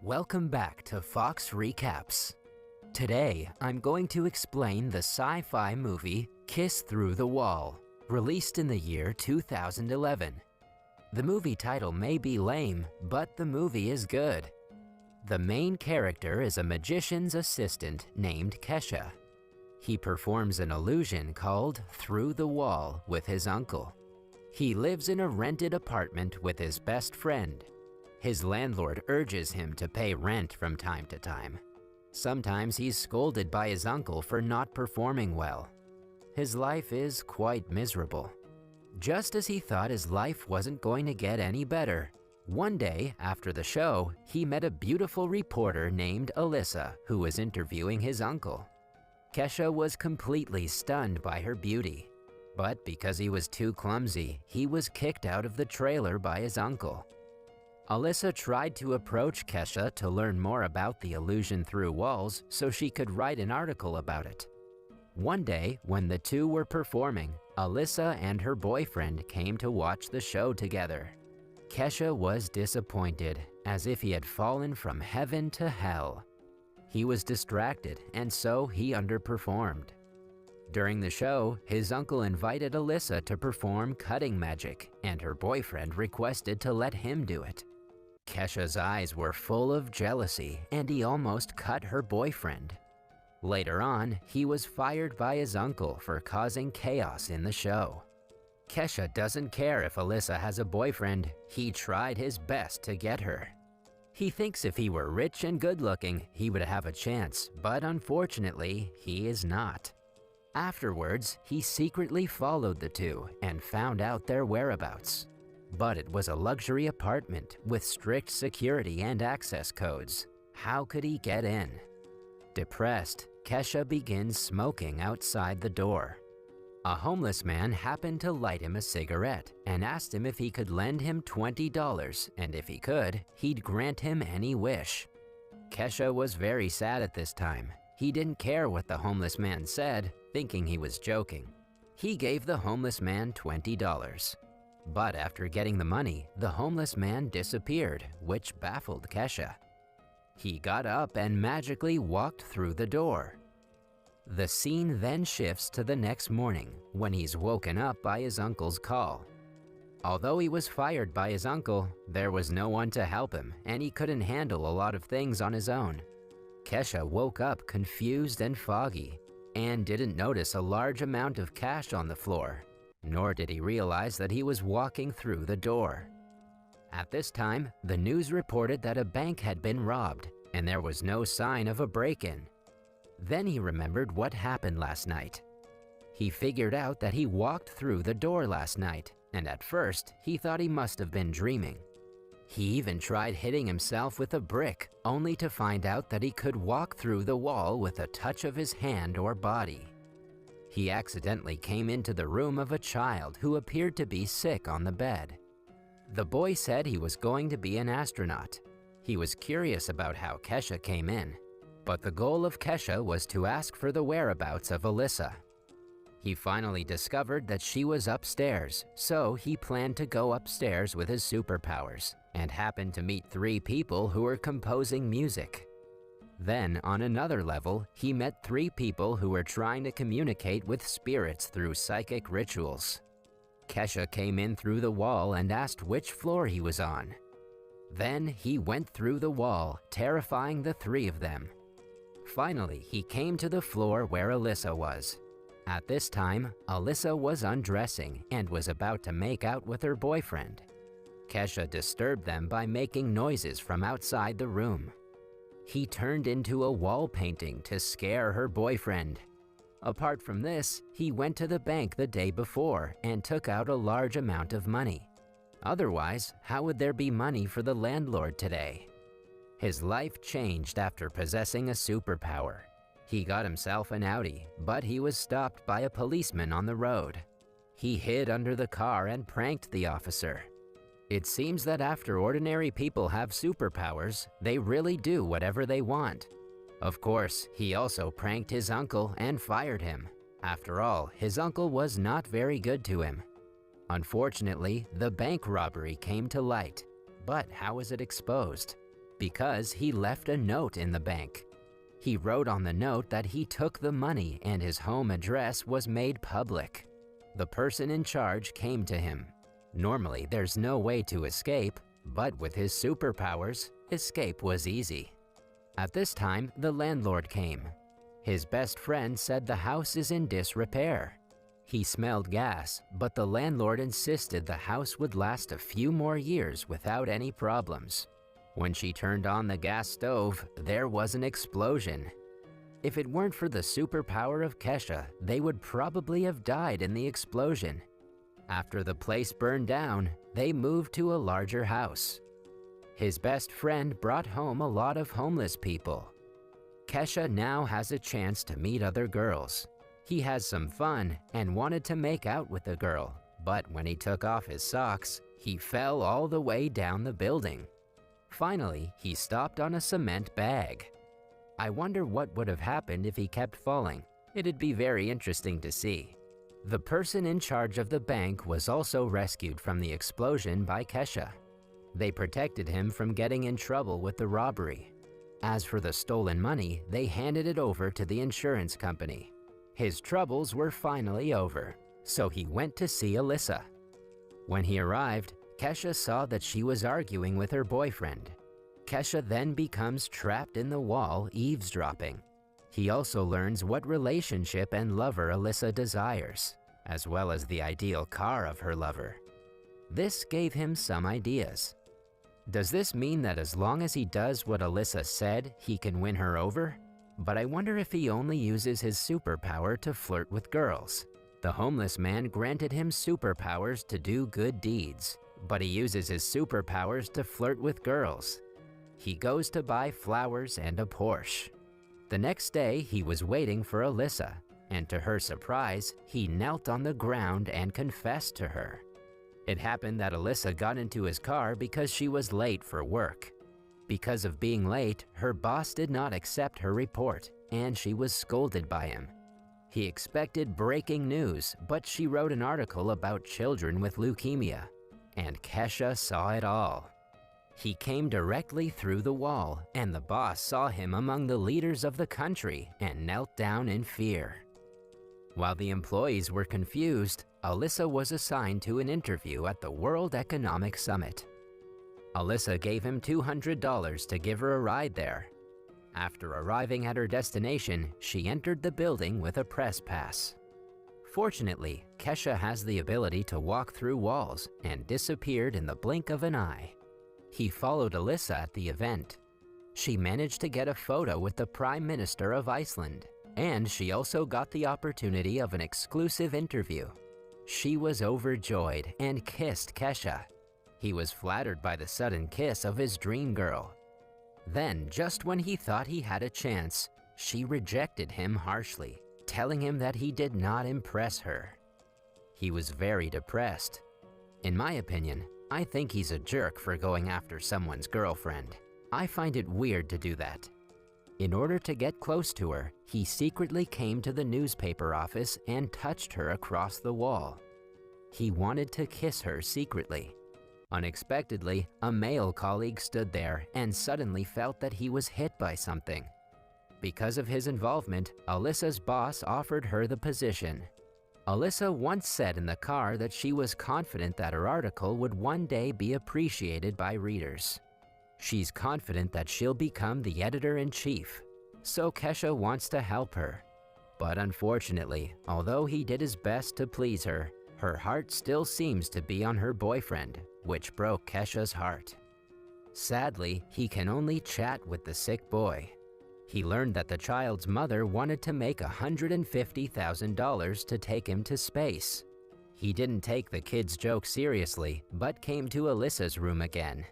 Welcome back to Fox Recaps. Today, I'm going to explain the sci-fi movie Kiss Through the Wall, released in the year 2011. The movie title may be lame, but the movie is good. The main character is a magician's assistant named Kesha. He performs an illusion called Through the Wall with his uncle. He lives in a rented apartment with his best friend. His landlord urges him to pay rent from time to time. Sometimes he's scolded by his uncle for not performing well. His life is quite miserable. Just as he thought his life wasn't going to get any better, one day after the show, he met a beautiful reporter named Alyssa who was interviewing his uncle. Kesha was completely stunned by her beauty, but because he was too clumsy, he was kicked out of the trailer by his uncle. Alyssa tried to approach Kesha to learn more about the illusion through walls so she could write an article about it. One day, when the two were performing, Alyssa and her boyfriend came to watch the show together. Kesha was disappointed, as if he had fallen from heaven to hell. He was distracted, and so he underperformed. During the show, his uncle invited Alyssa to perform cutting magic, and her boyfriend requested to let him do it. Kesha's eyes were full of jealousy, and he almost cut her boyfriend. Later on, he was fired by his uncle for causing chaos in the show. Kesha doesn't care if Alyssa has a boyfriend. He tried his best to get her. He thinks if he were rich and good-looking, he would have a chance, but unfortunately, he is not. Afterwards, he secretly followed the two and found out their whereabouts. But it was a luxury apartment with strict security and access codes. How could he get in? Depressed, Kesha begins smoking outside the door. A homeless man happened to light him a cigarette and asked him if he could lend him $20, and if he could, he'd grant him any wish. Kesha was very sad at this time. He didn't care what the homeless man said, thinking he was joking. He gave the homeless man $20. But after getting the money, the homeless man disappeared, which baffled Kesha. He got up and magically walked through the door. The scene then shifts to the next morning, when he's woken up by his uncle's call. Although he was fired by his uncle, there was no one to help him, and he couldn't handle a lot of things on his own. Kesha woke up confused and foggy, and didn't notice a large amount of cash on the floor. Nor did he realize that he was walking through the door. At this time, the news reported that a bank had been robbed, and there was no sign of a break-in. Then he remembered what happened last night. He figured out that he walked through the door last night, and at first, he thought he must have been dreaming. He even tried hitting himself with a brick, only to find out that he could walk through the wall with a touch of his hand or body. He accidentally came into the room of a child who appeared to be sick on the bed. The boy said he was going to be an astronaut. He was curious about how Kesha came in, but the goal of Kesha was to ask for the whereabouts of Alyssa. He finally discovered that she was upstairs, so he planned to go upstairs with his superpowers, and happened to meet 3 people who were composing music. Then, on another level, he met 3 people who were trying to communicate with spirits through psychic rituals. Kesha came in through the wall and asked which floor he was on. Then, he went through the wall, terrifying the 3 of them. Finally, he came to the floor where Alyssa was. At this time, Alyssa was undressing and was about to make out with her boyfriend. Kesha disturbed them by making noises from outside the room. He turned into a wall painting to scare her boyfriend. Apart from this, he went to the bank the day before and took out a large amount of money. Otherwise, how would there be money for the landlord today? His life changed after possessing a superpower. He got himself an Audi, but he was stopped by a policeman on the road. He hid under the car and pranked the officer. It seems that after ordinary people have superpowers, they really do whatever they want. Of course, he also pranked his uncle and fired him. After all, his uncle was not very good to him. Unfortunately, the bank robbery came to light. But how was it exposed? because he left a note in the bank. He wrote on the note that he took the money and his home address was made public. The person in charge came to him. Normally, there's no way to escape, but with his superpowers, escape was easy. At this time, the landlord came. His best friend said the house is in disrepair. He smelled gas, but the landlord insisted the house would last a few more years without any problems. When she turned on the gas stove, there was an explosion. If it weren't for the superpower of Kesha, they would probably have died in the explosion. After the place burned down, they moved to a larger house. His best friend brought home a lot of homeless people. Kesha now has a chance to meet other girls. He has some fun and wanted to make out with the girl, but when he took off his socks, he fell all the way down the building. Finally, he stopped on a cement bag. I wonder what would have happened if he kept falling. It'd be very interesting to see. The person in charge of the bank was also rescued from the explosion by Kesha. They protected him from getting in trouble with the robbery. As for the stolen money, they handed it over to the insurance company. His troubles were finally over, so he went to see Alyssa. When he arrived, Kesha saw that she was arguing with her boyfriend. Kesha then becomes trapped in the wall, eavesdropping. He also learns what relationship and lover Alyssa desires, as well as the ideal car of her lover. This gave him some ideas. Does this mean that as long as he does what Alyssa said, he can win her over? But I wonder if he only uses his superpower to flirt with girls. The homeless man granted him superpowers to do good deeds, but he uses his superpowers to flirt with girls. He goes to buy flowers and a Porsche. The next day, he was waiting for Alyssa, and to her surprise, he knelt on the ground and confessed to her. It happened that Alyssa got into his car because she was late for work. Because of being late, her boss did not accept her report, and she was scolded by him. He expected breaking news, but she wrote an article about children with leukemia, and Kesha saw it all. He came directly through the wall, and the boss saw him among the leaders of the country and knelt down in fear. While the employees were confused, Alyssa was assigned to an interview at the World Economic Summit. Alyssa gave him $200 to give her a ride there. After arriving at her destination, she entered the building with a press pass. Fortunately, Kesha has the ability to walk through walls and disappeared in the blink of an eye. He followed Alyssa at the event. She managed to get a photo with the Prime Minister of Iceland, and she also got the opportunity of an exclusive interview. She was overjoyed and kissed Kesha. He was flattered by the sudden kiss of his dream girl. Then, just when he thought he had a chance, she rejected him harshly, telling him that he did not impress her. He was very depressed. In my opinion, I think he's a jerk for going after someone's girlfriend. I find it weird to do that. In order to get close to her, he secretly came to the newspaper office and touched her across the wall. He wanted to kiss her secretly. Unexpectedly, a male colleague stood there and suddenly felt that he was hit by something. Because of his involvement, Alyssa's boss offered her the position. Alyssa once said in the car that she was confident that her article would one day be appreciated by readers. She's confident that she'll become the editor-in-chief, so Kesha wants to help her. But unfortunately, although he did his best to please her, her heart still seems to be on her boyfriend, which broke Kesha's heart. Sadly, he can only chat with the sick boy. He learned that the child's mother wanted to make $150,000 to take him to space. He didn't take the kid's joke seriously, but came to Alyssa's room again.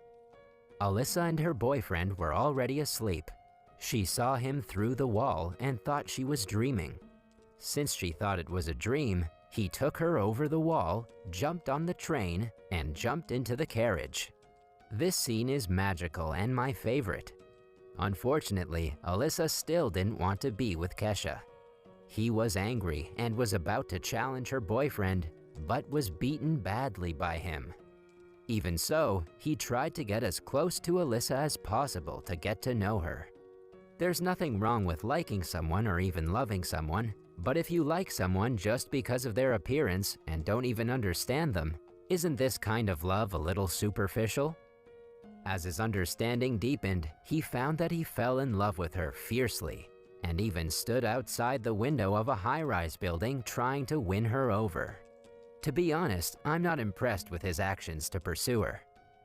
Alyssa and her boyfriend were already asleep. She saw him through the wall and thought she was dreaming. Since she thought it was a dream, he took her over the wall, jumped on the train, and jumped into the carriage. This scene is magical and my favorite. Unfortunately, Alyssa still didn't want to be with Kesha. He was angry and was about to challenge her boyfriend, but was beaten badly by him. Even so, he tried to get as close to Alyssa as possible to get to know her. There's nothing wrong with liking someone or even loving someone, but if you like someone just because of their appearance and don't even understand them, isn't this kind of love a little superficial? As his understanding deepened, he found that he fell in love with her fiercely, and even stood outside the window of a high-rise building trying to win her over. To be honest, I'm not impressed with his actions to pursue her.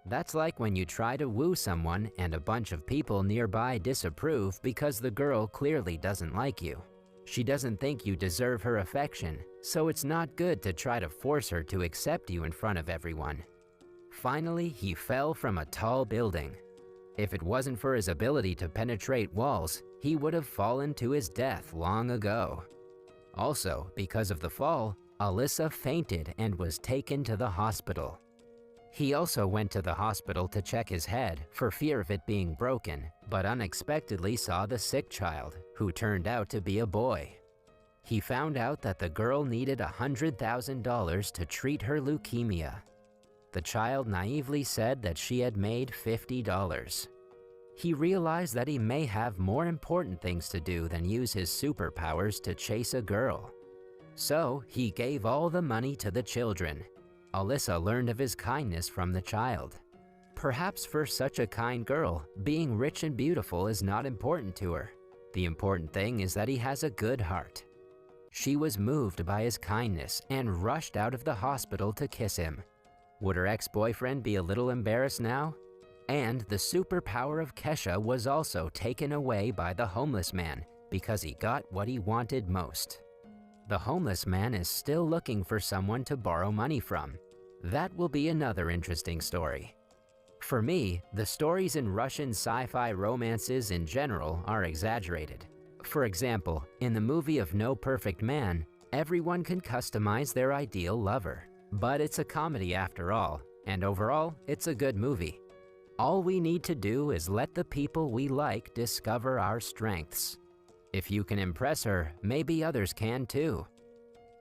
That's like when you try to woo someone and a bunch of people nearby disapprove because the girl clearly doesn't like you. She doesn't think you deserve her affection, so it's not good to try to force her to accept you in front of everyone. Finally, he fell from a tall building. If it wasn't for his ability to penetrate walls, he would have fallen to his death long ago. Also, because of the fall, Alyssa fainted and was taken to the hospital. He also went to the hospital to check his head for fear of it being broken, but unexpectedly saw the sick child, who turned out to be a boy. He found out that the girl needed $100,000 to treat her leukemia. The child naively said that she had made $50. He realized that he may have more important things to do than use his superpowers to chase a girl. So he gave all the money to the children. Alyssa learned of his kindness from the child. Perhaps for such a kind girl, being rich and beautiful is not important to her. The important thing is that he has a good heart. She was moved by his kindness and rushed out of the hospital to kiss him. Would her ex-boyfriend be a little embarrassed now? And the superpower of Kesha was also taken away by the homeless man because he got what he wanted most. The homeless man is still looking for someone to borrow money from. That will be another interesting story. For me, the stories in Russian sci-fi romances in general are exaggerated. For example, in the movie of No Perfect Man, everyone can customize their ideal lover. But it's a comedy after all, and overall, it's a good movie. All we need to do is let the people we like discover our strengths. If you can impress her, maybe others can too.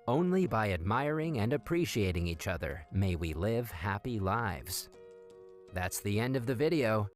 Only by admiring and appreciating each other may we live happy lives. That's the end of the video.